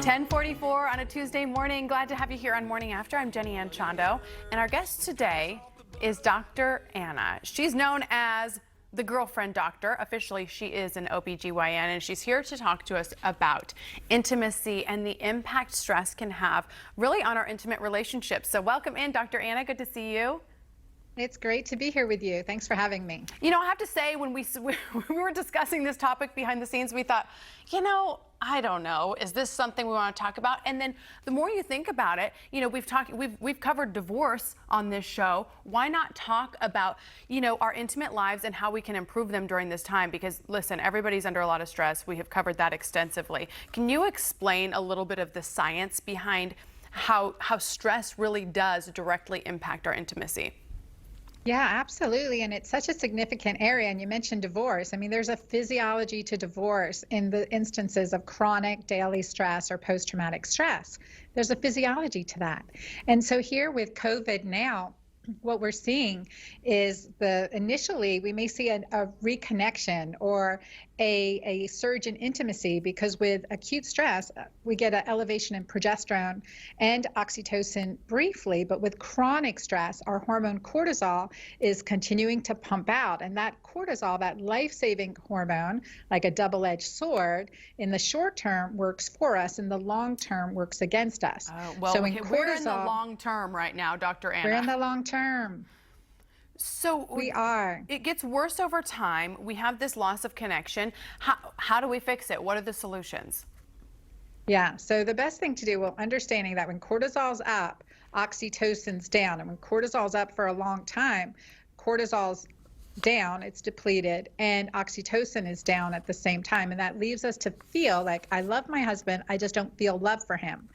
10:44 on a Tuesday morning. Glad to have you here on Morning After. I'm Jenny Ann Chondo, and our guest today is Dr. Anna. She's known as the girlfriend doctor. Officially, she is an OBGYN, and she's here to talk to us about intimacy and the impact stress can have really on our intimate relationships. So welcome in, Dr. Anna. Good to see you. It's great to be here with you. Thanks for having me. You know, I have to say, when we were discussing this topic behind the scenes, we thought, you know, I don't know, is this something we want to talk about? And then the more you think about it, you know, we've covered divorce on this show. Why not talk about, you know, our intimate lives and how we can improve them during this time? Because listen, everybody's under a lot of stress. We have covered that extensively. Can you explain a little bit of the science behind how stress really does directly impact our intimacy? Yeah, absolutely. And it's such a significant area. And you mentioned divorce. I mean, there's a physiology to divorce in the instances of chronic daily stress or post-traumatic stress. There's a physiology to that. And so here with COVID now, what we're seeing is initially we may see a reconnection or a surge in intimacy, because with acute stress we get an elevation in progesterone and oxytocin briefly, but with chronic stress our hormone cortisol is continuing to pump out, and that cortisol, that life-saving hormone, like a double-edged sword, in the short term works for us, in the long term works against us. Well, so we're in the long term right now, Dr. Anna. We're in the long term. So we are. It gets worse over time. We have this loss of connection. How do we fix it? What are the solutions? Yeah, so the best thing to do, well, understanding that when cortisol's up, oxytocin's down. And when cortisol's up for a long time, cortisol's down, it's depleted, and oxytocin is down at the same time. And that leaves us to feel like, I love my husband, I just don't feel love for him.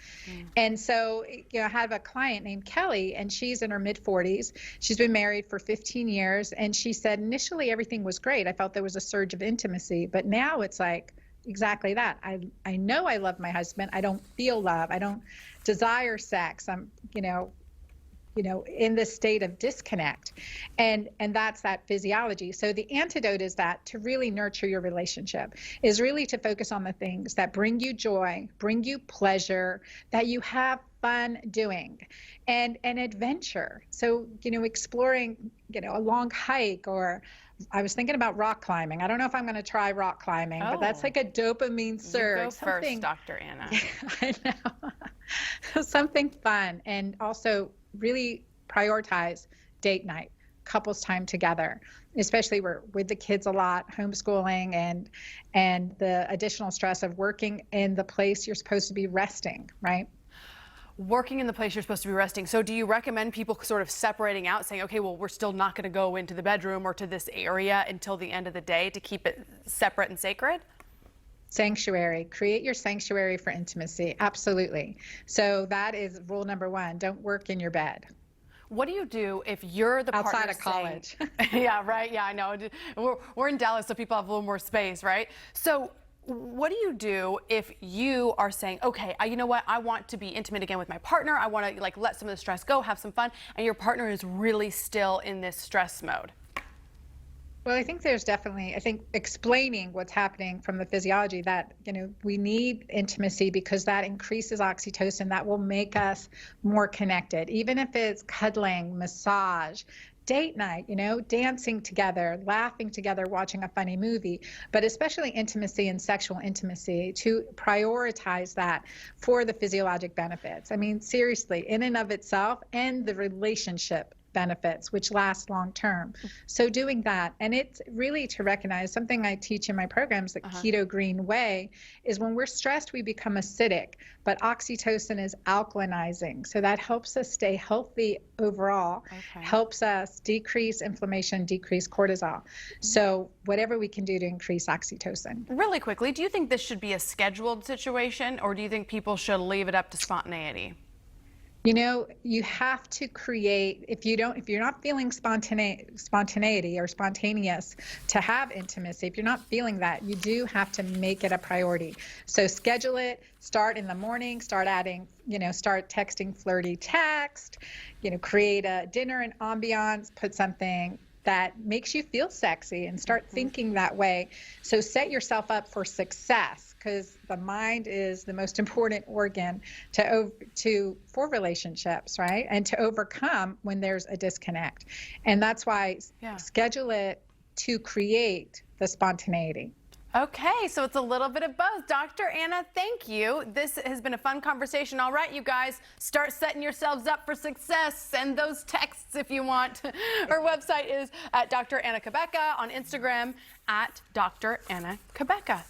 And so, you know, I have a client named Kelly, and she's in her mid-40s. She's been married for 15 years. And she said, initially, everything was great. I felt there was a surge of intimacy, but now it's like, exactly that. I know I love my husband. I don't feel love. I don't desire sex. I'm, you know, in this state of disconnect. And that's that physiology. So the antidote is that to really nurture your relationship is really to focus on the things that bring you joy, bring you pleasure, that you have fun doing, and an adventure. So, you know, exploring, you know, a long hike, or I was thinking about rock climbing. I don't know if I'm going to try rock climbing, but that's like a dopamine surge. You go first, Dr. Anna. I know. Something fun, and also really prioritize date night, couples time together, especially we're with the kids a lot, homeschooling, and the additional stress of working in the place you're supposed to be resting, right? Working in the place you're supposed to be resting. So do you recommend people sort of separating out, saying, okay, well, we're still not going to go into the bedroom or to this area until the end of the day to keep it separate and sacred? Sanctuary. Create your sanctuary for intimacy. Absolutely. So that is rule number one. Don't work in your bed. What do you do if you're the partner outside of college? Yeah, right. Yeah, I know. We're in Dallas, so people have a little more space, right? So what do you do if you are saying, okay, you know what? I want to be intimate again with my partner. I want to like let some of the stress go, have some fun, and your partner is really still in this stress mode? Well, I think there's definitely, I think explaining what's happening from the physiology, that, you know, we need intimacy because that increases oxytocin. That will make us more connected, even if it's cuddling, massage, date night, you know, dancing together, laughing together, watching a funny movie, but especially intimacy and sexual intimacy, to prioritize that for the physiologic benefits. I mean, seriously, in and of itself, and the relationship benefits, which last long term. So doing that, and it's really to recognize something I teach in my programs, the Keto Green Way, is when we're stressed, we become acidic, but oxytocin is alkalinizing. So that helps us stay healthy overall, helps us decrease inflammation, decrease cortisol. So whatever we can do to increase oxytocin. Really quickly, do you think this should be a scheduled situation, or do you think people should leave it up to spontaneity? You know, you have to create, if you're not feeling spontaneity or spontaneous to have intimacy, if you're not feeling that, you do have to make it a priority. So schedule it, start in the morning, start adding, start texting flirty text, create a dinner and ambiance, put something that makes you feel sexy and start thinking that way. So set yourself up for success, because the mind is the most important organ for relationships, right? And to overcome when there's a disconnect. And that's why schedule it to create the spontaneity. Okay, so it's a little bit of both. Dr. Anna, thank you. This has been a fun conversation. All right, you guys, start setting yourselves up for success. Send those texts if you want. Her website is at Dr. Anna Cabeca, on Instagram at Dr. Anna Cabeca.